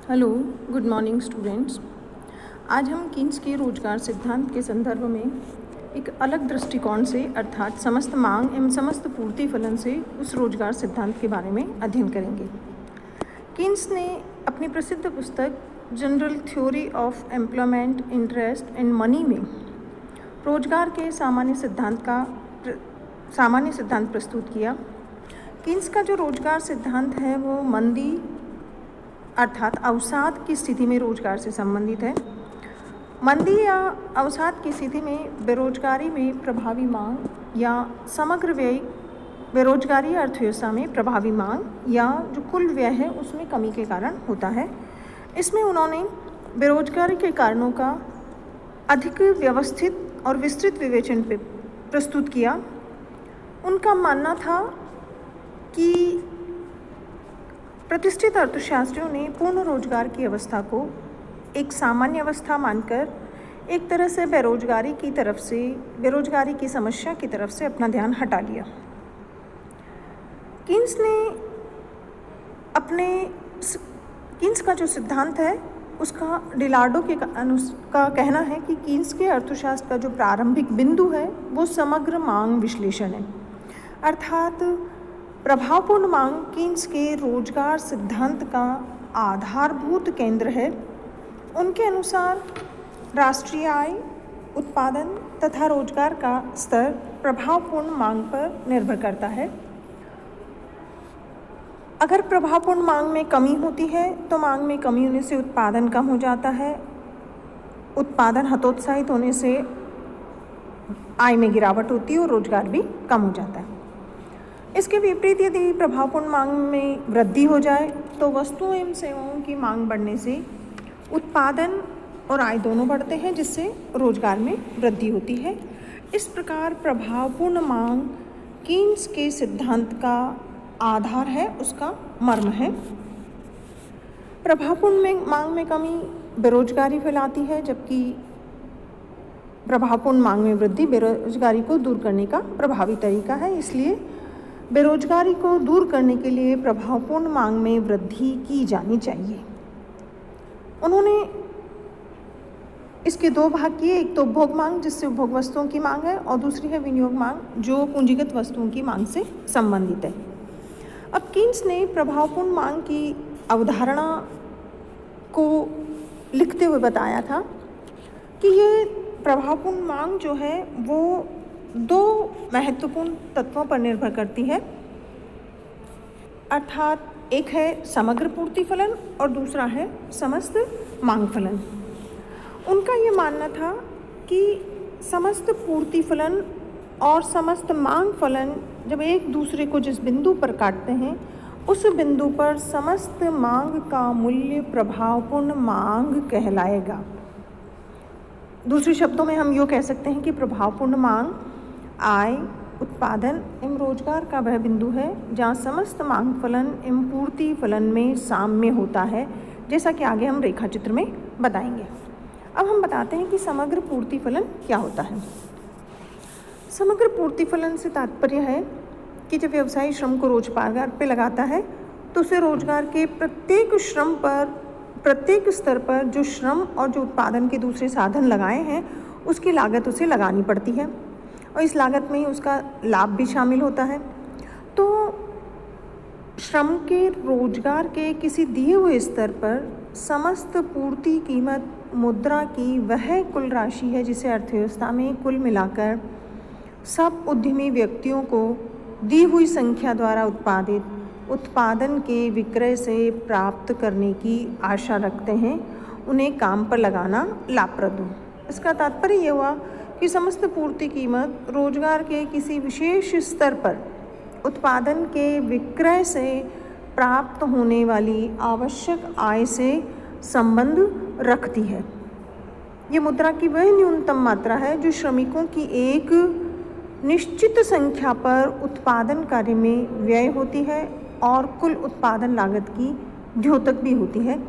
Hello, good morning students. आज हम Keynes के रोजगार सिद्धांत के संदर्भ में एक अलग दृष्टिकोण से अर्थात समस्त मांग एवं समस्त पूर्ति फलन से उस रोजगार सिद्धांत के बारे में अध्ययन करेंगे। कीन्स ने अपनी प्रसिद्ध पुस्तक general theory of employment, interest and money में रोजगार के सामान्य सिद्धांत प्रस्तुत किया। कीन्स का जो रोजगार सिद्धांत है वो मंदी अर्थात अवसाद की स्थिति में रोजगार से संबंधित है। मंदी या अवसाद की स्थिति में बेरोजगारी में प्रभावी मांग या समग्र व्यय, बेरोजगारी अर्थव्यवस्था में प्रभावी मांग या जो कुल व्यय है उसमें कमी के कारण होता है। इसमें उन्होंने बेरोजगारी के कारणों का अधिक व्यवस्थित और विस्तृत विवेचन पे प्रस्तुत किया। उनका मानना था कि प्रतिष्ठित अर्थशास्त्रियों ने पूर्ण रोजगार की अवस्था को एक सामान्य अवस्था मानकर एक तरह से बेरोजगारी की समस्या की तरफ से अपना ध्यान हटा लिया। कीन्स का जो सिद्धांत है उसका डिलार्डो का कहना है कि कीन्स के अर्थशास्त्र का जो प्रारंभिक बिंदु है वो समग्र मांग विश्लेषण है, अर्थात प्रभावपूर्ण मांग कीन्स के रोजगार सिद्धांत का आधारभूत केंद्र है। उनके अनुसार राष्ट्रीय आय, उत्पादन तथा रोजगार का स्तर प्रभावपूर्ण मांग पर निर्भर करता है। अगर प्रभावपूर्ण मांग में कमी होती है तो मांग में कमी होने से उत्पादन कम हो जाता है, उत्पादन हतोत्साहित होने से आय में गिरावट होती है और रोजगार भी कम हो जाता है। इसके विपरीत यदि प्रभावपूर्ण मांग में वृद्धि हो जाए तो वस्तुओं एवं सेवाओं की मांग बढ़ने से उत्पादन और आय दोनों बढ़ते हैं, जिससे रोजगार में वृद्धि होती है। इस प्रकार प्रभावपूर्ण मांग कीन्स के सिद्धांत का आधार है, उसका मर्म है। प्रभावपूर्ण मांग में कमी बेरोजगारी फैलाती है, जबकि प्रभावपूर्ण मांग में वृद्धि बेरोजगारी को दूर करने का प्रभावी तरीका है। इसलिए बेरोजगारी को दूर करने के लिए प्रभावपूर्ण मांग में वृद्धि की जानी चाहिए। उन्होंने इसके दो भाग किए, एक तो उपभोग मांग जिससे उपभोग वस्तुओं की मांग है और दूसरी है विनियोग मांग जो पूंजीगत वस्तुओं की मांग से संबंधित है। अब कीन्स ने प्रभावपूर्ण मांग की अवधारणा को लिखते हुए बताया था कि ये प्रभावपूर्ण मांग जो है वो दो महत्वपूर्ण तत्वों पर निर्भर करती है, अर्थात एक है समग्र पूर्ति फलन और दूसरा है समस्त मांग फलन। उनका ये मानना था कि समस्त पूर्ति फलन और समस्त मांग फलन जब एक दूसरे को जिस बिंदु पर काटते हैं उस बिंदु पर समस्त मांग का मूल्य प्रभावपूर्ण मांग कहलाएगा। दूसरे शब्दों में हम यूँ कह सकते हैं कि प्रभावपूर्ण मांग आय, उत्पादन एवं रोजगार का वह बिंदु है जहाँ समस्त मांग फलन एवं पूर्ति फलन में साम्य होता है, जैसा कि आगे हम रेखाचित्र में बताएंगे। अब हम बताते हैं कि समग्र पूर्ति फलन क्या होता है। समग्र पूर्ति फलन से तात्पर्य है कि जब व्यवसायी श्रम को रोजगार पे लगाता है तो उसे रोजगार के प्रत्येक स्तर पर जो श्रम और जो उत्पादन के दूसरे साधन लगाए हैं उसकी लागत उसे लगानी पड़ती है और इस लागत में ही उसका लाभ भी शामिल होता है। तो श्रम के रोजगार के किसी दिए हुए स्तर पर समस्त पूर्ति कीमत मुद्रा की वह कुल राशि है जिसे अर्थव्यवस्था में कुल मिलाकर सब उद्यमी व्यक्तियों को दी हुई संख्या द्वारा उत्पादित उत्पादन के विक्रय से प्राप्त करने की आशा रखते हैं, उन्हें काम पर लगाना लाभप्रद हो। इसका तात्पर्य ये हुआ कि समस्त पूर्ति कीमत रोजगार के किसी विशेष स्तर पर उत्पादन के विक्रय से प्राप्त होने वाली आवश्यक आय से संबंध रखती है। ये मुद्रा की वह न्यूनतम मात्रा है जो श्रमिकों की एक निश्चित संख्या पर उत्पादन कार्य में व्यय होती है और कुल उत्पादन लागत की द्योतक भी होती है।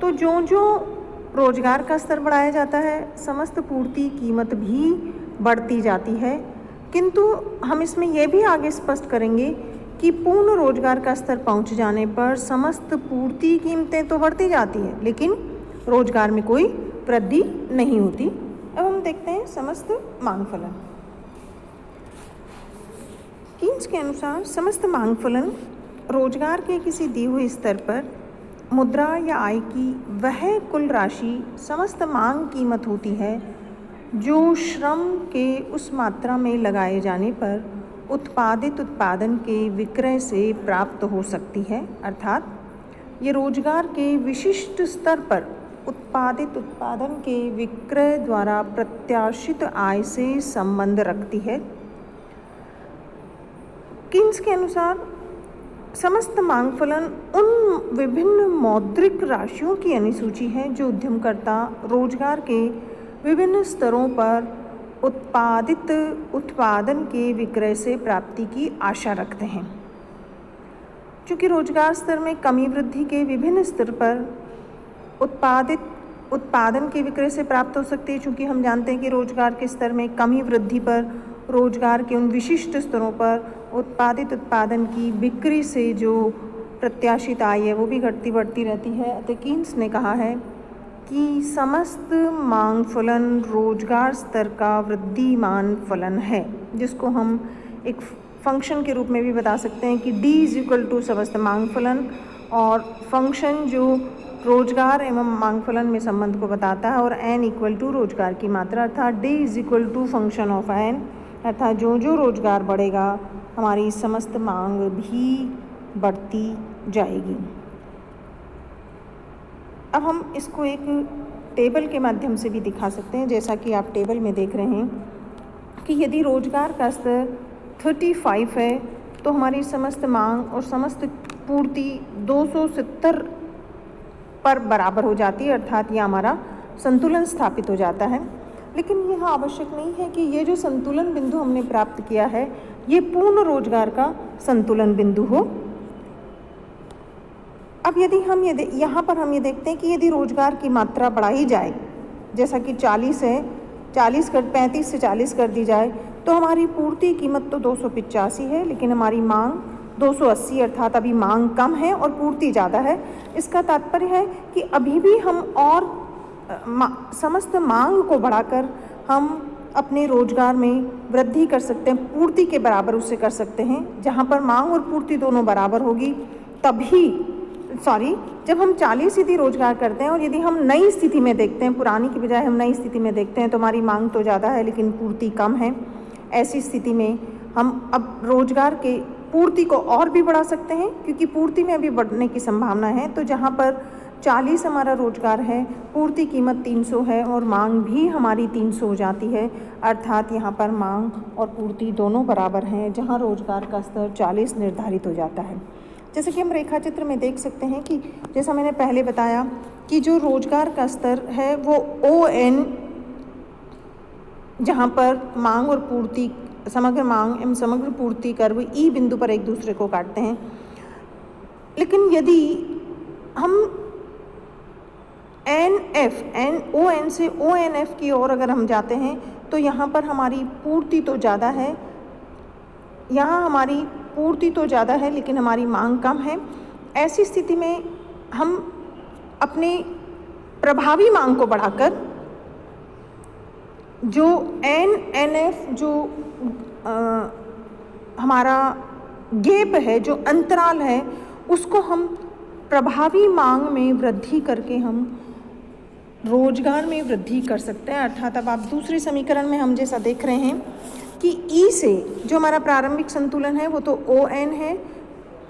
तो जो रोजगार का स्तर बढ़ाया जाता है समस्त पूर्ति कीमत भी बढ़ती जाती है, किंतु हम इसमें यह भी आगे स्पष्ट करेंगे कि पूर्ण रोजगार का स्तर पहुंच जाने पर समस्त पूर्ति कीमतें तो बढ़ती जाती है, लेकिन रोजगार में कोई वृद्धि नहीं होती। अब हम देखते हैं समस्त मांग फलन। कीन्स के अनुसार समस्त मांग फलन रोजगार के किसी दिए हुए स्तर पर मुद्रा या आय की वह कुल राशि समस्त मांग कीमत होती है जो श्रम के उस मात्रा में लगाए जाने पर उत्पादित उत्पादन के विक्रय से प्राप्त हो सकती है। अर्थात ये रोजगार के विशिष्ट स्तर पर उत्पादित उत्पादन के विक्रय द्वारा प्रत्याशित आय से संबंध रखती है। कीन्स के अनुसार समस्त मांग फलन उन विभिन्न मौद्रिक राशियों की अनुसूची है जो उद्यमकर्ता रोजगार के विभिन्न स्तरों पर उत्पादित उत्पादन के विक्रय से प्राप्ति की आशा रखते हैं। चूँकि रोजगार स्तर में कमी वृद्धि के विभिन्न स्तर पर उत्पादित उत्पादन के विक्रय से प्राप्त हो सकती है, चूँकि हम जानते हैं कि रोजगार के स्तर में कमी वृद्धि पर रोजगार के उन विशिष्ट स्तरों पर उत्पादित उत्पादन की बिक्री से जो प्रत्याशित आय है वो भी घटती बढ़ती रहती है। अतः कीन्स ने कहा है कि समस्त मांग फलन रोजगार स्तर का वृद्धिमान फलन है, जिसको हम एक फंक्शन के रूप में भी बता सकते हैं कि D इज इक्वल टू समस्त मांग फलन, और फंक्शन जो रोजगार एवं मांग फलन में संबंध को बताता है, और n इक्वल टू रोजगार की मात्रा, अर्थात D is equal to function of n, अर्थात जो जो रोजगार बढ़ेगा हमारी समस्त मांग भी बढ़ती जाएगी। अब हम इसको एक टेबल के माध्यम से भी दिखा सकते हैं, जैसा कि आप टेबल में देख रहे हैं कि यदि रोजगार का स्तर 35 है तो हमारी समस्त मांग और समस्त पूर्ति 270 पर बराबर हो जाती है, अर्थात ये हमारा संतुलन स्थापित हो जाता है। लेकिन यह आवश्यक नहीं है कि ये जो संतुलन बिंदु हमने प्राप्त किया है ये पूर्ण रोजगार का संतुलन बिंदु हो। अब यदि हम यहाँ पर हम ये देखते हैं कि यदि रोजगार की मात्रा बढ़ाई जाए, जैसा कि 40 है, 35 से 40 कर दी जाए, तो हमारी पूर्ति कीमत तो 285 है, लेकिन हमारी मांग 280, अर्थात अभी मांग कम है और पूर्ति ज़्यादा है। इसका तात्पर्य है कि अभी भी हम और समस्त मांग को बढ़ाकर हम अपने रोजगार में वृद्धि कर सकते हैं, पूर्ति के बराबर उससे कर सकते हैं। जहाँ पर मांग और पूर्ति दोनों बराबर होगी तभी जब हम 40 यदि रोजगार करते हैं और यदि हम नई स्थिति में देखते हैं, पुरानी की बजाय हम नई स्थिति में देखते हैं, तो हमारी मांग तो ज़्यादा है लेकिन पूर्ति कम है। ऐसी स्थिति में हम अब रोजगार के पूर्ति को और भी बढ़ा सकते हैं, क्योंकि पूर्ति में अभी बढ़ने की संभावना है। तो जहाँ पर 40 हमारा रोजगार है, पूर्ति कीमत 300 है और मांग भी हमारी 300 हो जाती है, अर्थात यहाँ पर मांग और पूर्ति दोनों बराबर हैं, जहाँ रोजगार का स्तर 40 निर्धारित हो जाता है। जैसे कि हम रेखा चित्र में देख सकते हैं कि जैसा मैंने पहले बताया कि जो रोजगार का स्तर है वो ON, जहाँ पर मांग और पूर्ति, समग्र मांग एवं समग्र पूर्ति कर्व E बिंदु पर एक दूसरे को काटते हैं। लेकिन यदि हम ON से ONF की ओर अगर हम जाते हैं तो यहाँ पर हमारी पूर्ति तो ज़्यादा है, यहाँ हमारी पूर्ति तो ज़्यादा है लेकिन हमारी मांग कम है। ऐसी स्थिति में हम अपनी प्रभावी मांग को बढ़ाकर जो NF जो हमारा गैप है, जो अंतराल है, उसको हम प्रभावी मांग में वृद्धि करके हम रोजगार में वृद्धि कर सकते हैं। अर्थात अब आप दूसरे समीकरण में हम जैसा देख रहे हैं कि E से जो हमारा प्रारंभिक संतुलन है वो तो ON है,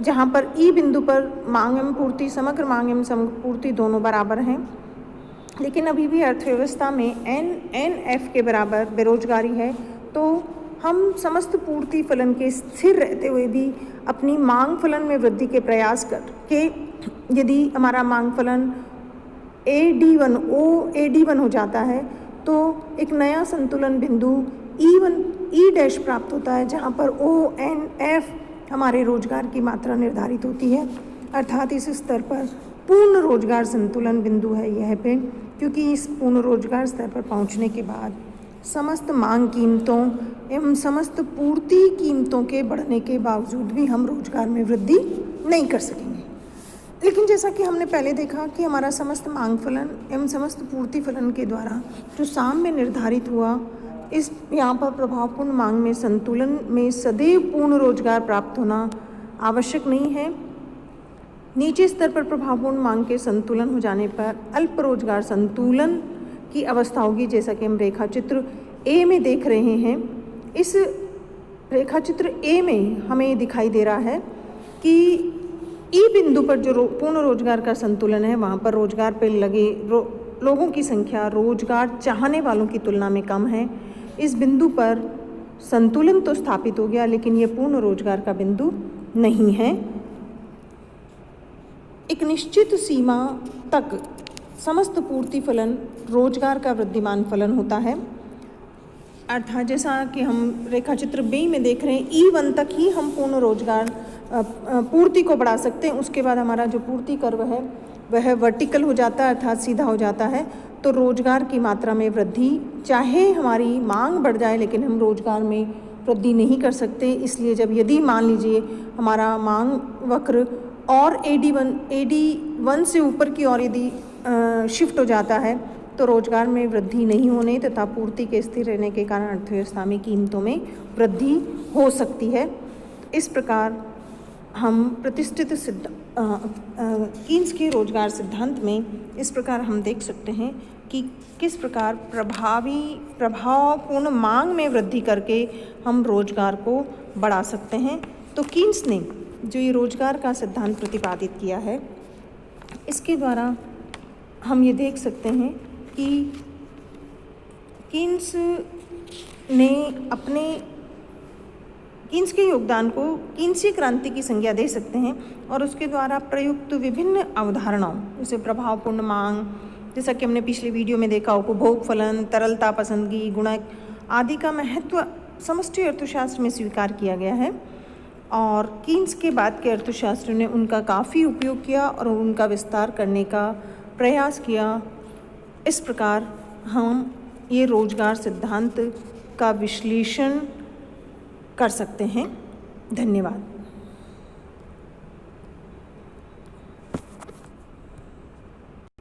जहाँ पर E बिंदु पर मांग एवं पूर्ति, समग्र मांग एवं समग्र पूर्ति दोनों बराबर हैं। लेकिन अभी भी अर्थव्यवस्था में NF के बराबर बेरोजगारी है, तो हम समस्त पूर्ति फलन के स्थिर रहते हुए भी अपनी मांग फलन में वृद्धि के प्रयास करके यदि हमारा मांग फलन AD1 हो जाता है तो एक नया संतुलन बिंदु E' प्राप्त होता है, जहाँ पर ONF हमारे रोजगार की मात्रा निर्धारित होती है। अर्थात इस स्तर पर पूर्ण रोजगार संतुलन बिंदु है यह पे, क्योंकि इस पूर्ण रोजगार स्तर पर पहुँचने के बाद समस्त मांग कीमतों एवं समस्त पूर्ति कीमतों के बढ़ने के बावजूद भी हम रोजगार में वृद्धि नहीं कर सकेंगे। लेकिन जैसा कि हमने पहले देखा कि हमारा समस्त मांग फलन एवं समस्त पूर्ति फलन के द्वारा जो साम्य निर्धारित हुआ, इस यहाँ पर प्रभावपूर्ण मांग में संतुलन में सदैव पूर्ण रोजगार प्राप्त होना आवश्यक नहीं है। नीचे स्तर पर प्रभावपूर्ण मांग के संतुलन हो जाने पर अल्प रोजगार संतुलन की अवस्था होगी, जैसा कि हम रेखा चित्र ए में देख रहे हैं। इस रेखा चित्र ए में हमें दिखाई दे रहा है कि ई बिंदु पर जो पूर्ण रोजगार का संतुलन है, वहाँ पर रोजगार पर लगे लोगों की संख्या रोजगार चाहने वालों की तुलना में कम है। इस बिंदु पर संतुलन तो स्थापित हो गया, लेकिन ये पूर्ण रोजगार का बिंदु नहीं है। एक निश्चित सीमा तक समस्त पूर्ति फलन रोजगार का वृद्धिमान फलन होता है, अर्थात जैसा कि हम रेखा चित्र बी में देख रहे हैं, E1 तक ही हम पूर्ण रोजगार पूर्ति को बढ़ा सकते हैं। उसके बाद हमारा जो पूर्ति कर्व है वह वर्टिकल हो जाता है, अर्थात सीधा हो जाता है। तो रोजगार की मात्रा में वृद्धि, चाहे हमारी मांग बढ़ जाए लेकिन हम रोजगार में वृद्धि नहीं कर सकते। इसलिए यदि मान लीजिए हमारा मांग वक्र और AD1 से ऊपर की ओर यदि शिफ्ट हो जाता है तो रोजगार में वृद्धि नहीं होने तथा पूर्ति के स्थिर रहने के कारण अर्थव्यवस्था में कीमतों में वृद्धि हो सकती है। इस प्रकार हम प्रतिष्ठित कीन्स के रोजगार सिद्धांत में इस प्रकार हम देख सकते हैं कि किस प्रकार प्रभावपूर्ण मांग में वृद्धि करके हम रोजगार को बढ़ा सकते हैं। तो कीन्स ने जो ये रोजगार का सिद्धांत प्रतिपादित किया है, इसके द्वारा हम ये देख सकते हैं कि कीन्स के योगदान को कीन्सीय क्रांति की संज्ञा दे सकते हैं और उसके द्वारा प्रयुक्त विभिन्न अवधारणाओं जैसे प्रभावपूर्ण मांग, जैसा कि हमने पिछले वीडियो में देखा, उपभोग फलन, तरलता पसंदगी, गुणक आदि का महत्व समष्टि अर्थशास्त्र में स्वीकार किया गया है और कीन्स के बाद के अर्थशास्त्र ने उनका काफ़ी उपयोग किया और उनका विस्तार करने का प्रयास किया। इस प्रकार हम ये रोजगार सिद्धांत का विश्लेषण कर सकते हैं। धन्यवाद।